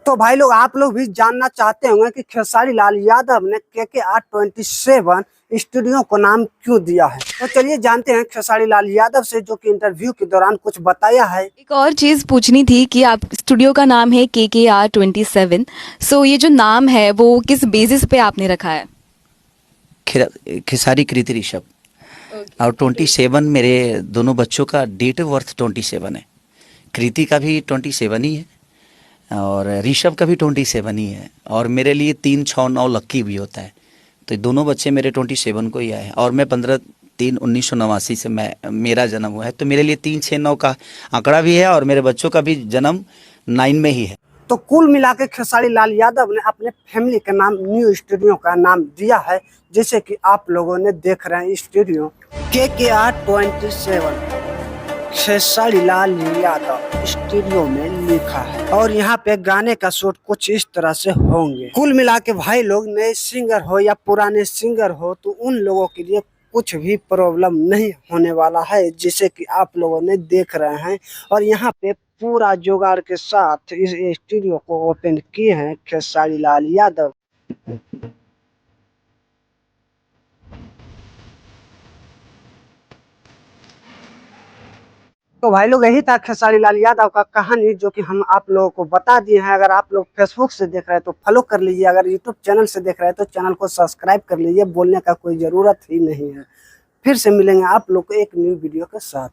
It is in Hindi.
तो भाई लोग आप लोग भी जानना चाहते होंगे कि खेसारी लाल यादव ने KKR27 स्टूडियो को नाम क्यों दिया है। तो चलिए जानते हैं खेसारी लाल यादव से, जो कि इंटरव्यू के दौरान कुछ बताया है। एक और चीज़ पूछनी थी कि आप स्टूडियो का नाम है KKR27। सो ये जो नाम है वो किस बेसिस पे आपने रखा है? खेसारी कृति ऋषभ। और 27 मेरे दोनों बच्चों का डेट ऑफ बर्थ 27 है। कृति का भी 27 ही है और ऋषभ का भी 27 ही है। और मेरे लिए 3, 6, 9 लक्की भी होता है। तो दोनों बच्चे मेरे 27 को ही आए हैं। और मैं 15/3/1989 से मेरा जन्म हुआ है। तो मेरे लिए 3, 6, 9 का आंकड़ा भी है और मेरे बच्चों का भी जन्म 9 में ही है। तो कुल मिला के खेसारी लाल यादव ने अपने फैमिली का नाम न्यू स्टूडियो का नाम दिया है, जैसे कि आप लोगों ने देख रहे हैं studio KKR27 Khesari Lal Yadav studio में लिखा है। और यहाँ पे गाने का शूट कुछ इस तरह से होंगे। कुल मिला के भाई लोग, नए सिंगर हो या पुराने सिंगर हो, तो उन लोगों के लिए कुछ भी प्रॉब्लम नहीं होने वाला है, जैसे कि आप लोगों ने देख रहे हैं। और यहाँ पे पूरा जुगाड़ के साथ इस स्टूडियो को ओपन किए हैं खेसारी लाल यादव। तो भाई लोग, यही था खेसारी लाल यादव का कहानी, जो कि हम आप लोगों को बता दिए हैं। अगर आप लोग फेसबुक से देख रहे हैं तो फॉलो कर लीजिए, अगर यूट्यूब चैनल से देख रहे हैं तो चैनल को सब्सक्राइब कर लीजिए। बोलने का कोई ज़रूरत ही नहीं है। फिर से मिलेंगे आप लोग को एक न्यू वीडियो के साथ।